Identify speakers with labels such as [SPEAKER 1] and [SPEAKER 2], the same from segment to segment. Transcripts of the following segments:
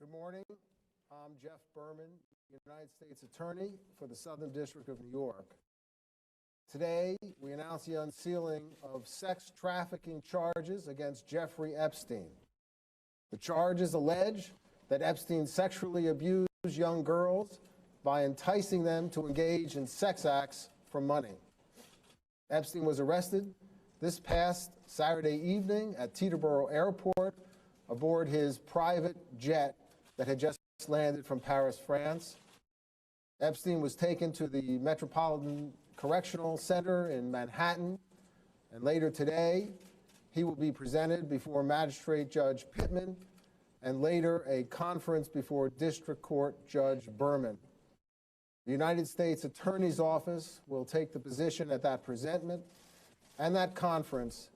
[SPEAKER 1] Good morning. I'm Geoff Berman, United States Attorney for the Southern District of New York. Today, we announce the unsealing of sex trafficking charges against Jeffrey Epstein. The charges allege that Epstein sexually abused young girls by enticing them to engage in sex acts for money. Epstein was arrested this past Saturday evening at Teterboro Airport aboard his private jet that had just landed from Paris, France. Epstein was taken to the Metropolitan Correctional Center in Manhattan, and later today, he will be presented before Magistrate Judge Pittman and later a conference before District Court Judge Berman. The United States Attorney's Office will take the position at that presentment and that conference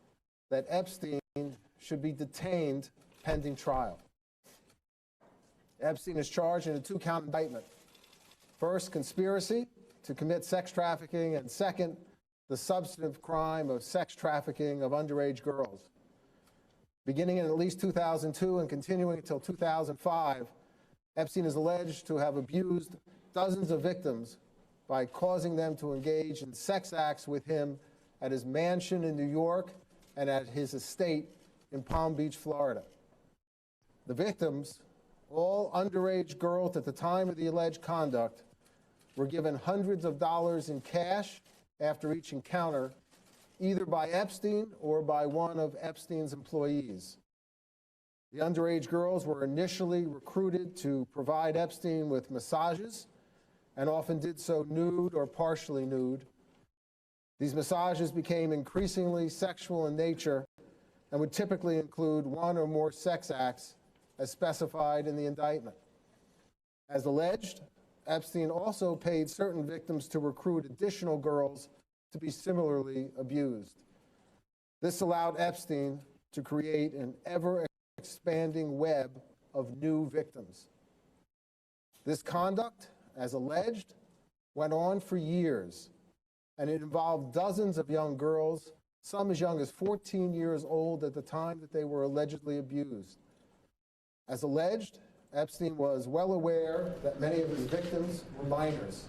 [SPEAKER 1] that Epstein should be detained pending trial. Epstein is charged in a two-count indictment. First, conspiracy to commit sex trafficking, and second, the substantive crime of sex trafficking of underage girls. Beginning in at least 2002 and continuing until 2005, Epstein is alleged to have abused dozens of victims by causing them to engage in sex acts with him at his mansion in New York and at his estate in Palm Beach, Florida. The victims, all underage girls at the time of the alleged conduct, were given hundreds of dollars in cash after each encounter, either by Epstein or by one of Epstein's employees. The underage girls were initially recruited to provide Epstein with massages and often did so nude or partially nude. These massages became increasingly sexual in nature and would typically include one or more sex acts as specified in the indictment. As alleged, Epstein also paid certain victims to recruit additional girls to be similarly abused. This allowed Epstein to create an ever-expanding web of new victims. This conduct, as alleged, went on for years, and it involved dozens of young girls, some as young as 14 years old at the time that they were allegedly abused. As alleged, Epstein was well aware that many of his victims were minors.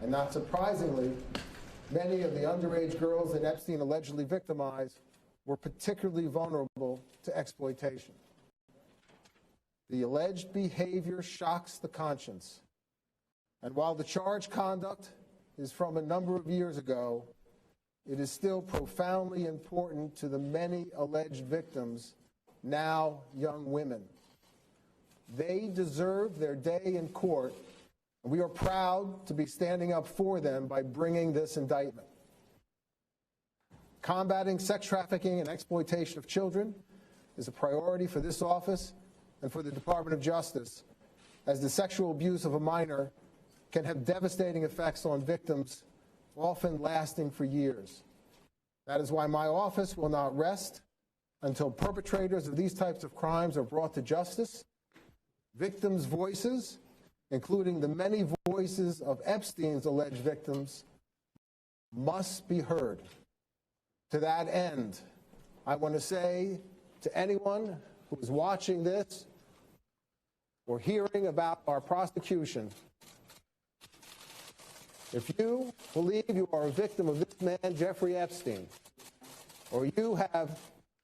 [SPEAKER 1] And not surprisingly, many of the underage girls that Epstein allegedly victimized were particularly vulnerable to exploitation. The alleged behavior shocks the conscience. And while the charged conduct is from a number of years ago, it is still profoundly important to the many alleged victims, now young women. They deserve their day in court, and we are proud to be standing up for them by bringing this indictment. Combating sex trafficking and exploitation of children is a priority for this office and for the Department of Justice, as the sexual abuse of a minor can have devastating effects on victims, often lasting for years. That is why my office will not rest until perpetrators of these types of crimes are brought to justice. Victims' voices, including the many voices of Epstein's alleged victims, must be heard. To that end, I want to say to anyone who is watching this or hearing about our prosecution, if you believe you are a victim of this man, Jeffrey Epstein, or you have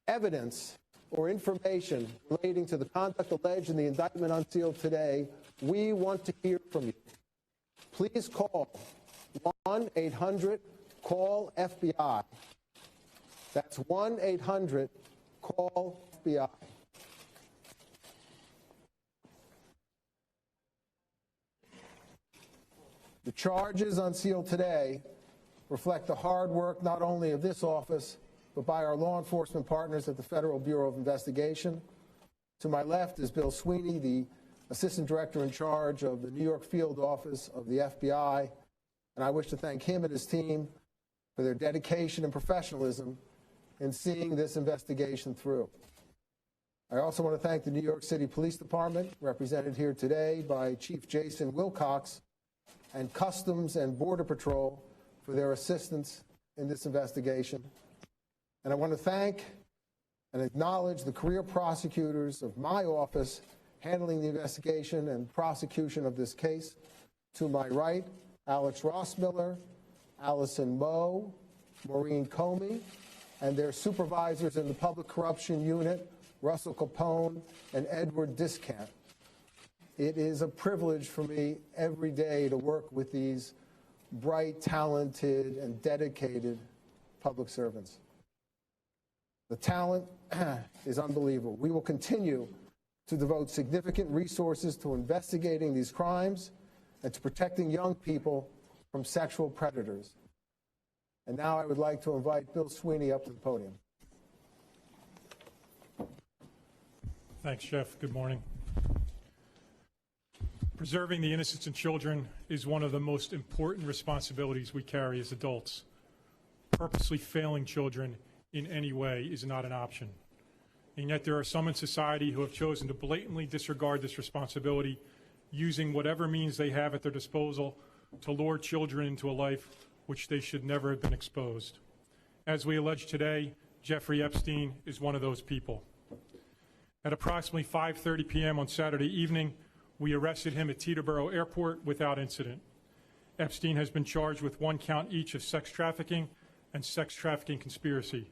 [SPEAKER 1] evidence or information relating to the conduct alleged in the indictment unsealed today, we want to hear from you. Please call 1-800-CALL-FBI. That's 1-800-CALL-FBI. The charges unsealed today reflect the hard work not only of this office, but by our law enforcement partners at the Federal Bureau of Investigation. To my left is Bill Sweeney, the Assistant Director in charge of the New York Field Office of the FBI, and I wish to thank him and his team for their dedication and professionalism in seeing this investigation through. I also want to thank the New York City Police Department, represented here today by Chief Jason Wilcox, and Customs and Border Patrol for their assistance in this investigation. And I want to thank and acknowledge the career prosecutors of my office handling the investigation and prosecution of this case. To my right, Alex Rossmiller, Allison Moe, Maureen Comey, and their supervisors in the Public Corruption Unit, Russell Capone and Edward Discant. It is a privilege for me every day to work with these bright, talented, and dedicated public servants. The talent is unbelievable. We will continue to devote significant resources to investigating these crimes and to protecting young people from sexual predators. And now I would like to invite Bill Sweeney up to the podium.
[SPEAKER 2] Thanks, Jeff. Good morning. Preserving the innocence of children is one of the most important responsibilities we carry as adults. Purposely failing children in any way is not an option. And yet there are some in society who have chosen to blatantly disregard this responsibility, using whatever means they have at their disposal to lure children into a life which they should never have been exposed. As we allege today, Jeffrey Epstein is one of those people. At approximately 5:30 p.m. on Saturday evening, we arrested him at Teterboro Airport without incident. Epstein has been charged with 1 count each of sex trafficking and sex trafficking conspiracy.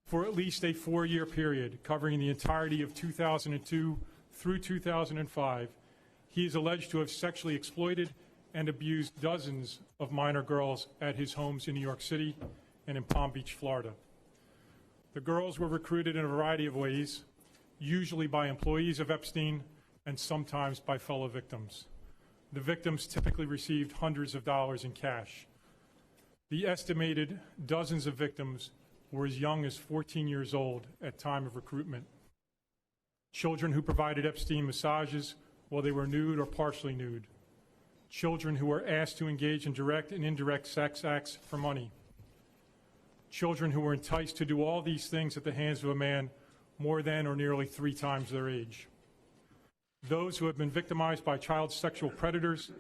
[SPEAKER 2] For at least a 4-year period covering the entirety of 2002 through 2005, he is alleged to have sexually exploited and abused dozens of minor girls at his homes in New York City and in Palm Beach, Florida. The girls were recruited in a variety of ways, usually by employees of Epstein and sometimes by fellow victims. The victims typically received hundreds of dollars in cash. The estimated dozens of victims were as young as 14 years old at time of recruitment. Children who provided Epstein massages while they were nude or partially nude. Children who were asked to engage in direct and indirect sex acts for money. Children who were enticed to do all these things at the hands of a man more than or nearly 3 times their age. Those who have been victimized by child sexual predators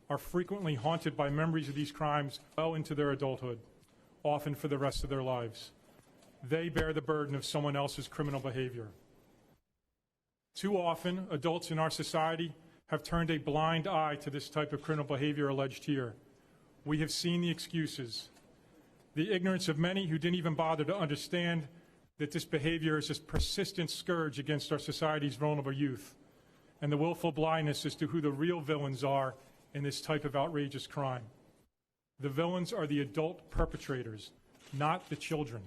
[SPEAKER 2] are frequently haunted by memories of these crimes well into their adulthood, often for the rest of their lives. They bear the burden of someone else's criminal behavior. Too often, adults in our society have turned a blind eye to this type of criminal behavior alleged here. We have seen the excuses, the ignorance of many who didn't even bother to understand that this behavior is a persistent scourge against our society's vulnerable youth, and the willful blindness as to who the real villains are in this type of outrageous crime. The villains are the adult perpetrators, not the children.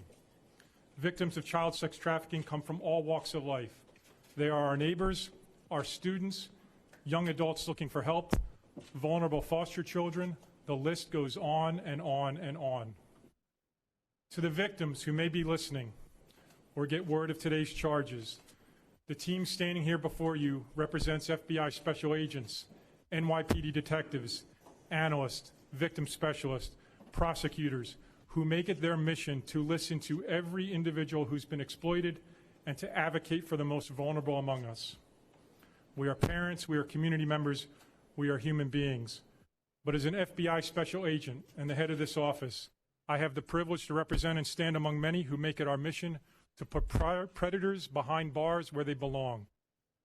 [SPEAKER 2] Victims of child sex trafficking come from all walks of life. They are our neighbors, our students, young adults looking for help, vulnerable foster children. The list goes on and on and on. To the victims who may be listening or get word of today's charges, the team standing here before you represents FBI special agents, NYPD detectives, analysts, victim specialists, prosecutors, who make it their mission to listen to every individual who's been exploited and to advocate for the most vulnerable among us. We are parents, we are community members, we are human beings. But as an FBI special agent and the head of this office, I have the privilege to represent and stand among many who make it our mission to put predators behind bars where they belong,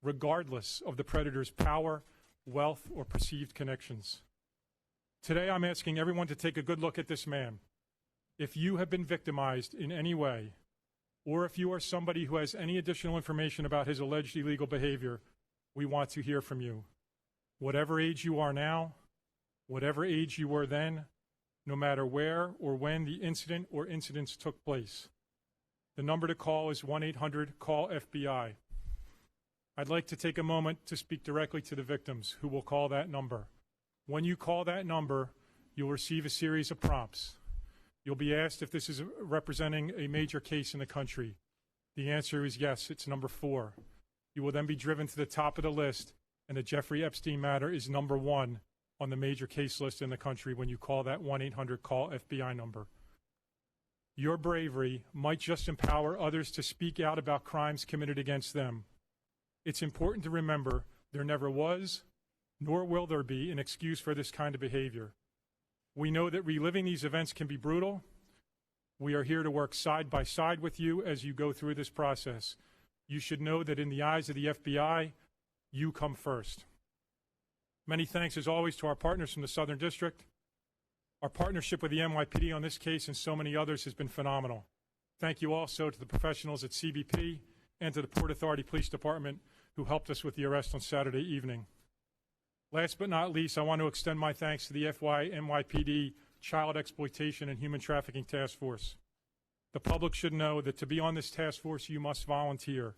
[SPEAKER 2] regardless of the predator's power, wealth, or perceived connections. Today, I'm asking everyone to take a good look at this man. If you have been victimized in any way, or if you are somebody who has any additional information about his alleged illegal behavior, we want to hear from you. Whatever age you are now, whatever age you were then, no matter where or when the incident or incidents took place. The number to call is 1-800-CALL-FBI. I'd like to take a moment to speak directly to the victims who will call that number. When you call that number, you'll receive a series of prompts. You'll be asked if this is representing a major case in the country. The answer is yes, it's number 4. You will then be driven to the top of the list, and the Jeffrey Epstein matter is number 1 on the major case list in the country when you call that 1-800-CALL-FBI number. Your bravery might just empower others to speak out about crimes committed against them. It's important to remember there never was, nor will there be, an excuse for this kind of behavior. We know that reliving these events can be brutal. We are here to work side by side with you as you go through this process. You should know that in the eyes of the FBI, You come first. Many thanks, as always, to our partners from the Southern District. Our partnership with the NYPD on this case and so many others has been phenomenal. Thank you also to the professionals at CBP and to the Port Authority Police Department who helped us with the arrest on Saturday evening. Last but not least, I want to extend my thanks to the NYPD Child Exploitation and Human Trafficking Task Force. The public should know that to be on this task force, you must volunteer.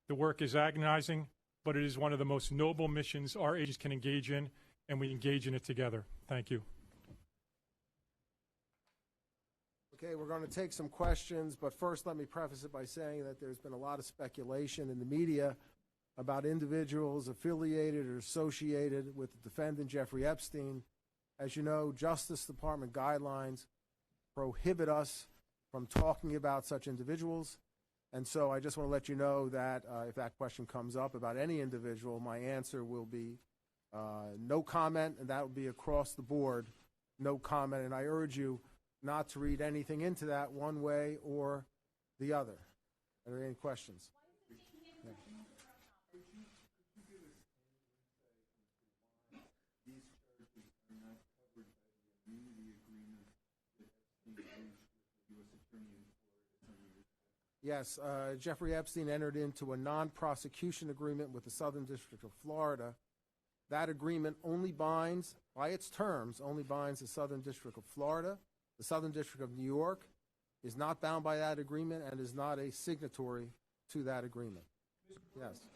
[SPEAKER 2] The work is agonizing, but it is one of the most noble missions our agents can engage in, and we engage in it together. Thank you.
[SPEAKER 1] Okay, we're going to take some questions, but first let me preface it by saying that there's been a lot of speculation in the media about individuals affiliated or associated with the defendant, Jeffrey Epstein. As you know, Justice Department guidelines prohibit us from talking about such individuals. And so I just want to let you know that if that question comes up about any individual, my answer will be no comment, and that will be across the board, no comment. And I urge you not to read anything into that one way or the other. Are there any questions? Yeah. Yes, Jeffrey Epstein entered into a non-prosecution agreement with the Southern District of Florida. That agreement only binds, by its terms, only binds the Southern District of Florida. The Southern District of New York is not bound by that agreement and is not a signatory to that agreement. Yes.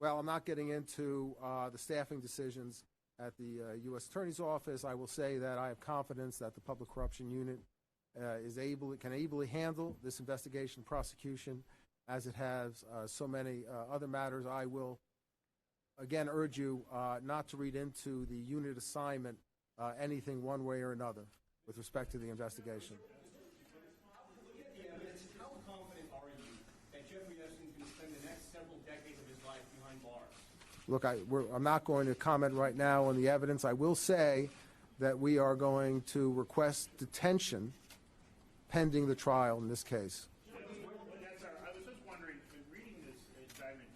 [SPEAKER 1] Well, I'm not getting into the staffing decisions at the U.S. Attorney's Office. I will say that I have confidence that the Public Corruption Unit can ably handle this investigation prosecution as it has so many other matters. I will, again, urge you not to read into the unit assignment anything one way or another with respect to the investigation.
[SPEAKER 3] How confident are you that Jeffrey Epstein is going to spend the next several decades of his life behind bars?
[SPEAKER 1] Look, I'm not going to comment right now on the evidence. I will say that we are going to request detention pending the trial in this case.
[SPEAKER 4] I was just wondering, in reading this indictment,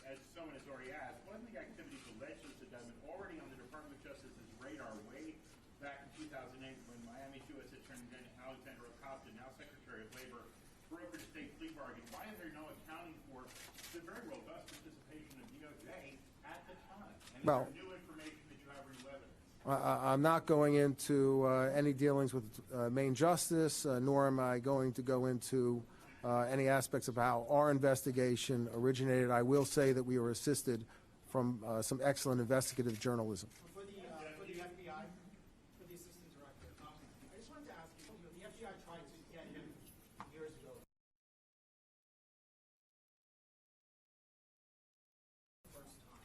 [SPEAKER 4] as someone has already asked, wasn't the activities alleged in this indictment already on the Department of Justice's radar way back in 2008 when Miami's U.S. Attorney General Alexander Ocasio, now Secretary of Labor, brokered a state plea bargain? Why is there no accounting for the very robust participation of DOJ at the time? And is there new information that you have or new evidence?
[SPEAKER 1] I'm not going into any dealings with Main Justice, nor am I going to go into any aspects of how our investigation originated. I will say that we were assisted from some excellent investigative journalism.
[SPEAKER 3] For the FBI, for the Assistant Director, I just wanted to ask you, the FBI tried to get him years ago. First time.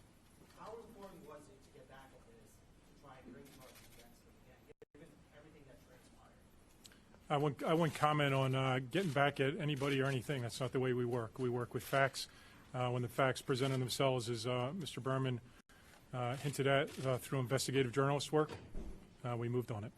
[SPEAKER 3] How important was it to get back at this, to try and bring charges against him again, given everything that transpired?
[SPEAKER 2] I wouldn't comment on getting back at anybody or anything. That's not the way we work. We work with facts. When the facts presented themselves, as Mr. Berman hinted at, through investigative journalist work, we moved on it.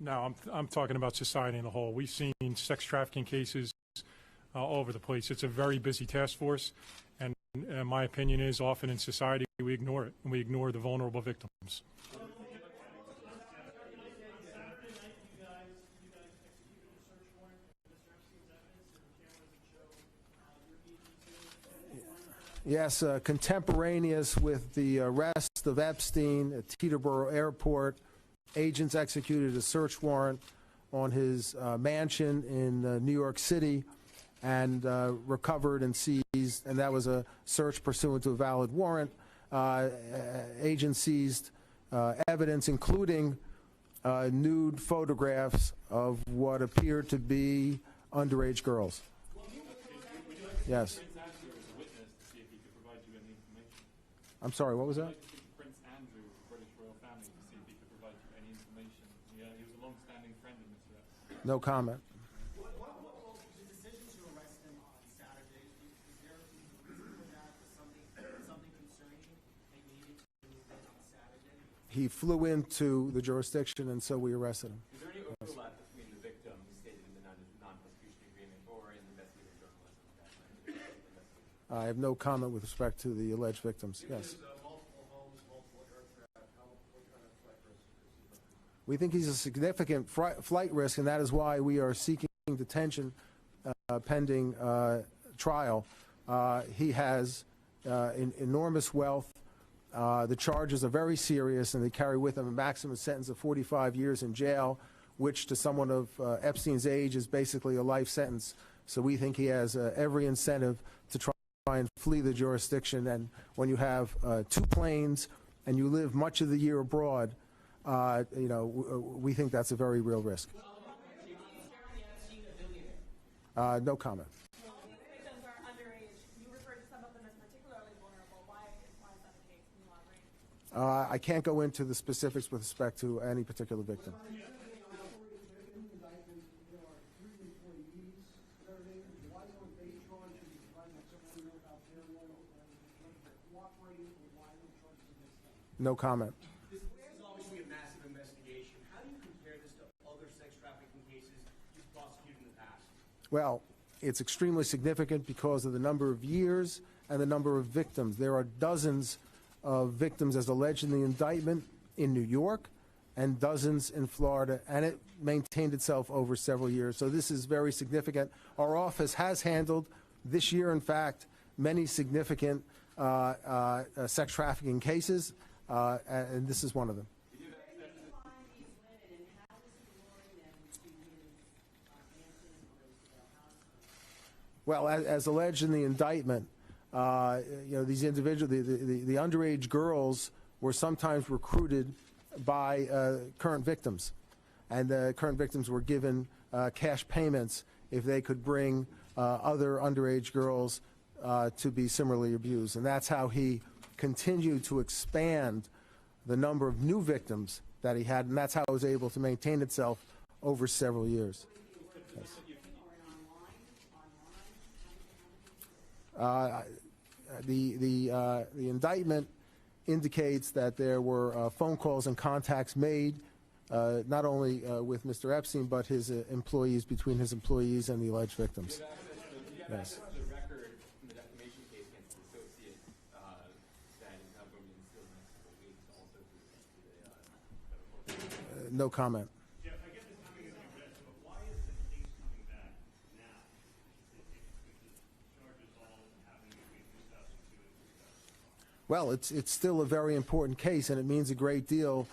[SPEAKER 2] No, I'm talking about society in the whole. We've seen sex trafficking cases all over the place. It's a very busy task force, and my opinion is often in society we ignore it, and we ignore the vulnerable victims.
[SPEAKER 1] Yes, contemporaneous with the arrest of Epstein at Teterboro Airport, agents executed a search warrant on his mansion in New York City and recovered and seized, and that was a search pursuant to a valid warrant. Agents seized evidence, including nude photographs of what appeared to be underage girls. Yes. I'm sorry, what was that?
[SPEAKER 5] Prinz Andrew, British royal family, to see if he could provide you any information. Yeah, he was a long-standing friend of Mr. Epstein.
[SPEAKER 1] No comment.
[SPEAKER 3] What the decision to arrest him on Saturday, is there a reason for that? Was something concerning that you needed to
[SPEAKER 1] he flew into the jurisdiction, and so we arrested him.
[SPEAKER 6] Is there any overlap between the victim stated in the non-prosecution agreement or in investigative journalism?
[SPEAKER 1] I have no comment with respect to the alleged victims. Yes.
[SPEAKER 3] Multiple homes, multiple aircraft. What kind of flight risk is he?
[SPEAKER 1] We think he's a significant flight risk, and that is why we are seeking detention pending trial. He has enormous wealth. The charges are very serious, and they carry with them a maximum sentence of 45 years in jail, which to someone of Epstein's age is basically a life sentence. So we think he has every incentive to try and flee the jurisdiction. And when you have 2 planes and you live much of the year abroad, we think that's a very real risk. No comment.
[SPEAKER 7] Victims are underage. You refer to some of them as particularly vulnerable. Why is that the case? Can you elaborate?
[SPEAKER 1] I can't go into the specifics with respect to any particular victim. No comment.
[SPEAKER 3] This is obviously a massive investigation. How do you compare this to other sex trafficking cases you've prosecuted in the past?
[SPEAKER 1] Well, it's extremely significant because of the number of years and the number of victims. There are dozens of victims as alleged in the indictment in New York and dozens in Florida, and it maintained itself over several years. So this is very significant. Our office has handled this year, in fact, many significant sex trafficking cases, and this is one of them. Well, as alleged in the indictment, these individuals, the underage girls were sometimes recruited by current victims, and the current victims were given cash payments if they could bring other underage girls to be similarly abused. And that's how he continued to expand the number of new victims that he had, and that's how it was able to maintain itself over several years. Yes. The indictment indicates that there were phone calls and contacts made not only with Mr. Epstein, but his employees, between his employees and the alleged victims. Yes.
[SPEAKER 6] The record from the defamation case against the associate that is now going to be still in the next couple of weeks also to the
[SPEAKER 1] No comment.
[SPEAKER 4] Jeff, I get this coming as a risk, but why is the case coming back now? If the charges all happening between 2002 and 2005?
[SPEAKER 1] Well, it's still a very important case, and it means a great deal